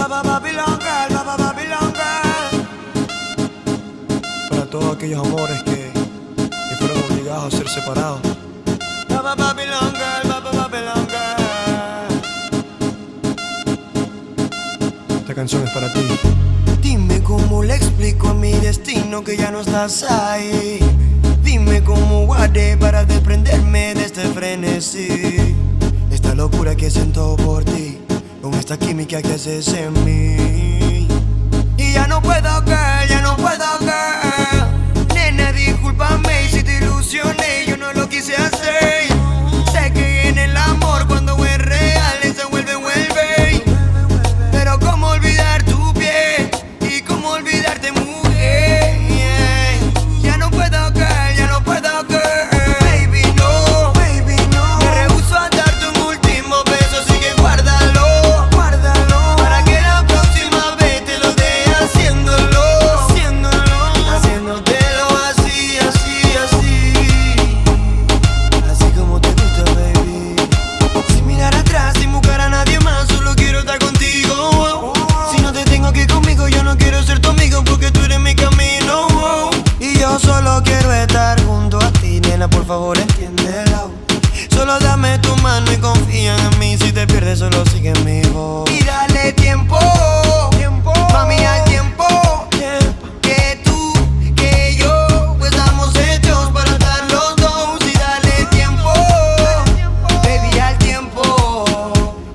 Babylon Girl, Babylon Girl. Para todos aquellos amores que fueron obligados a ser separados. Babylon Girl, Babylon Girl. Esta canción es para ti. Dime cómo le explico a mi destino que ya no estás ahí. Dime cómo haré para desprenderme de este frenesí. Esta locura que siento por ti, con esta química que haces en mí. Y ya no puedo, girl, ya no puedo, girl. Nena, discúlpame si te ilusioné, yo no lo quise hacer. Sé que en el amor cuando es real se vuelve. Pero cómo olvidar tu piel y cómo olvidarte, mujer. Ya no puedo, girl, ya no puedo, girl. Baby, no, baby, no. Me rehúso a darte un último beso, así que guárdalo, guárdalo. Para que la próxima vez te lo dé haciéndolo, haciéndotelo así, así, así. Así como te gusta, baby. Sin mirar atrás, sin buscar a nadie más, solo quiero estar contigo. Si no te tengo aquí conmigo, yo no quiero ser tu amigo porque tú eres mi camino. Y yo solo quiero estar junto a ti, nena, por favor entiéndelo. Solo dame tu mano y confía en mí. Si te pierdes, solo sigue mi voz. Y dale tiempo, mami, al tiempo. Que tú, que yo, pues estamos hechos para estar los dos. Y dale tiempo, baby, al tiempo.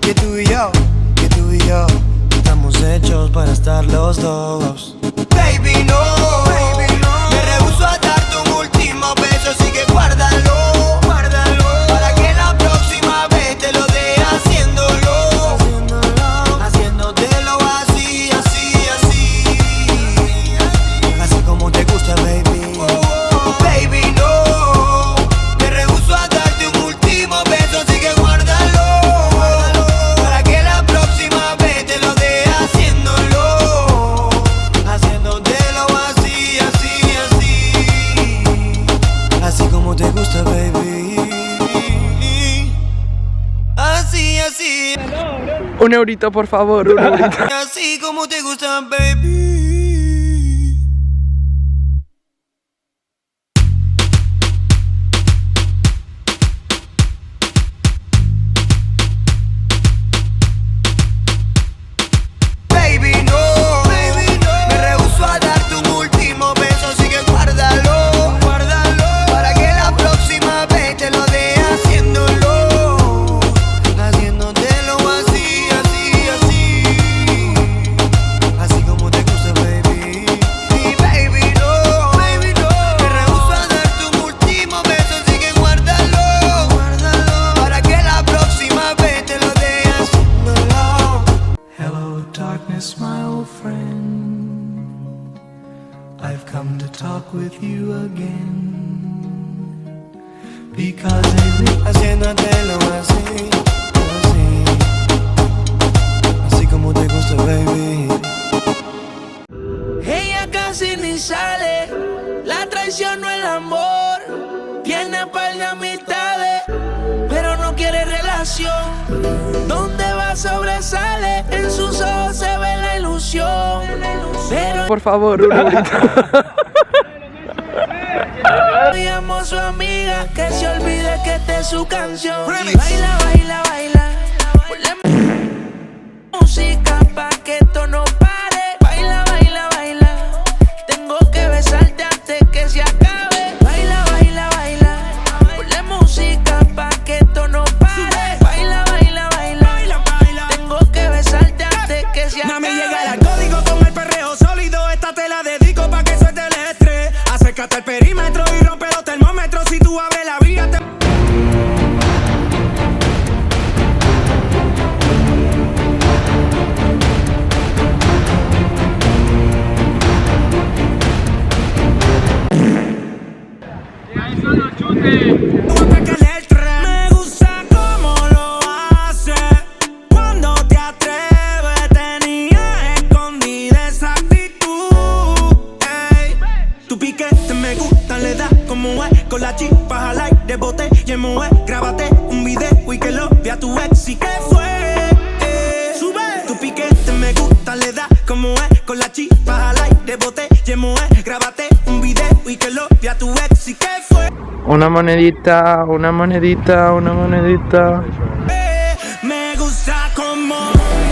Que tú y yo, estamos hechos para estar los dos. Baby, no, me rehúso a darte un último beso, así que guárdalo, guárdalo. Para que la próxima vez te lo dé haciéndolo, haciéndotelo así, así, así. Así como te gusta, baby. Baby, no, me rehúso a darte un último beso, así que guárdalo, para que la próxima vez te lo dé haciéndolo, haciéndotelo así, así, así. Así como te gusta, baby. Así, así. Un eurito, por favor, un eurito. Así como te gusta, baby. Baby, no, me rehúso a darte un último beso, así que guárdalo, guárdalo. Para que la próxima vez te lo dé haciéndolo, haciéndotelo así, así, así. Así como te gusta, baby. Y baby, no, me rehúso a darte un último beso, así que guárdalo, guárdalo. Para que la próxima vez te lo dé haciéndolo. Hello, darkness, my old friend. I've come to talk with you again. Because Haciéndotelo así, así. Así como te gusta, baby. Ella casi ni sale, la traición no el amor. Tiene par de amistades, pero no quiere relación. Donde va sobresale, en sus ojos se ve la ilusión. Pero Por favor, un eurito. llamo a su amiga que se olvide que esta es su canción. Y baila, baila, baila. Ponle música pa' que esto no pare. Baila, baila, baila. Tengo que besarte antes que se acabe. Baila, baila, baila. Ponle música pa' que esto no pare. Baila, baila, baila. Tengo que besarte antes que se acabe. Mami, llega el código con el perreo sólido. Esta te la dedico pa' que suelte el estrés. Acércate al perímetro y rompe los termómetros. Si tú abres la vía te... Oye, mujer, grábate un video y que lo vea tu ex y que fue. Una monedita, una monedita, una monedita. Me gusta como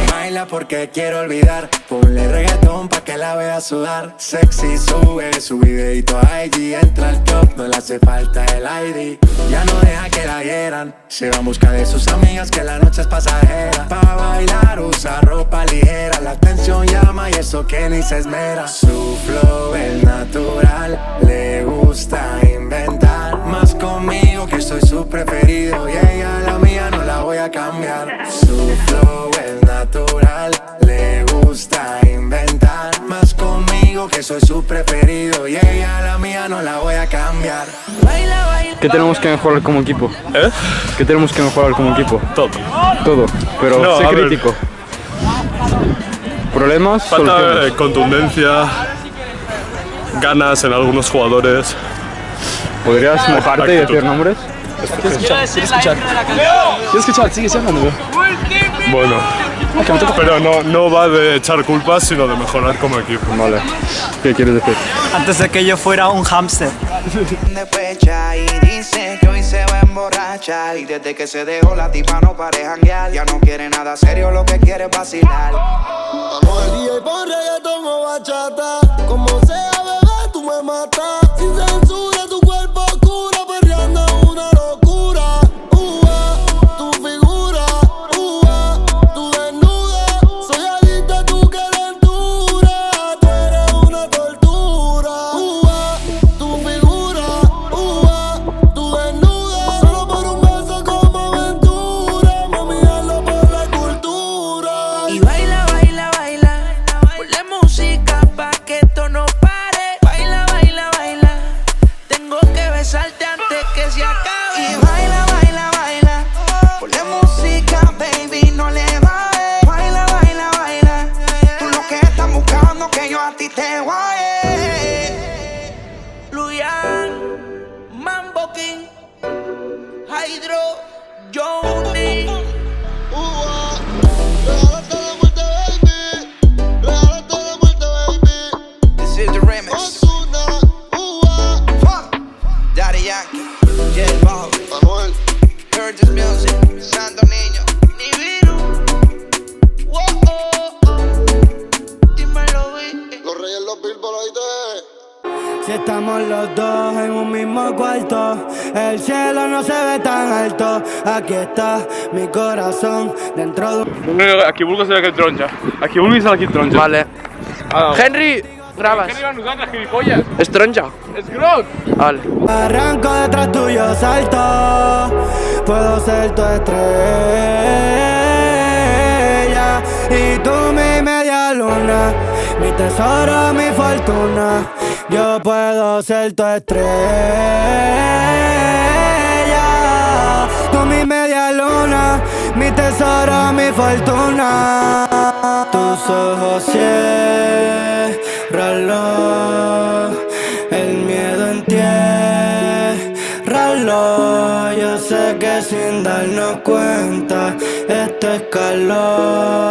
Baila porque quiero olvidar. Ponle reggaetón pa' que la vea sudar. Sexy sube su videito a IG. Entra al club, no le hace falta el ID. Ya no deja que la hieran. Se va en busca de sus amigas que la noche es pasajera. Pa' bailar usa ropa ligera. La atención llama y eso que ni se esmera. Su flow es natural. Le gusta inventar. Más conmigo que soy su preferido. Y ella la mía no la voy a cambiar. Su flow es natural. Le gusta inventar. Más conmigo que soy su preferido. Y ella la mía no la voy a cambiar. Baila, baila. ¿Qué tenemos que mejorar como equipo? ¿Qué tenemos que mejorar como equipo? Todo. Todo, pero No, sé a ver. crítico. ¿Problemas? Falta Soluciones. contundencia, ganas en algunos jugadores. ¿Podrías mojarte y decir nombres? ¿Quieres escuchar? Sigue hablando. Bueno, pero no va de echar culpas, sino de mejorar como equipo. Vale. ¿Qué quieres decir? Antes de que yo fuera un hámster. De fecha y dice que hoy se va a emborrachar. Y desde que se dejó la tipa no pare janguear. Ya no quiere nada serio, lo que quiere es vacilar. Vamos al día y pon reggaetón o bachata. Como sea, bebé, tú me matas. Sin censura, tu cuerpo oscura, perreando una locura. Tu figura, tu desnuda. Soy adicta a tu calentura. Tú eres una tortura. Tu figura, tu desnuda. Solo por un beso como aventura. Mami, hazlo por la cultura. Y baila, baila, baila. Ponle música pa' que esto no pare. Baila, baila, baila. Tengo que besarte antes que se acabe. Y baila, baila, baila. Ponle música, baby, no le bajes. Baila, baila, baila. Tú lo que estás buscando que yo a ti te guaye. Luyan, Mambo King, Hydro, Johnny. This is the remix. Daddy Yankee, J Balvin, heard this music, Santo Niño, Nibiru. Dímelo, vi. Los reyes, los Billboard, ahí te. Si estamos los dos en un mismo cuarto, el cielo no se ve tan alto. Aquí está mi corazón dentro de Aquí vulgo ser aquest taronja. Aquí vulguis ser aquest taronja. Vale. Henry, grabas. nosaltres, gilipolles? Estronja. És groc! Vale. arranco detrás tuyo, salto. Puedo ser tu estrella y tú mi media luna, mi tesoro, mi fortuna. Yo puedo ser tu estrella, tú mi media luna, mi tesoro, mi fortuna. Tus ojos ciérralos, el miedo entiérralo. Yo sé que sin darnos cuenta esto es calor.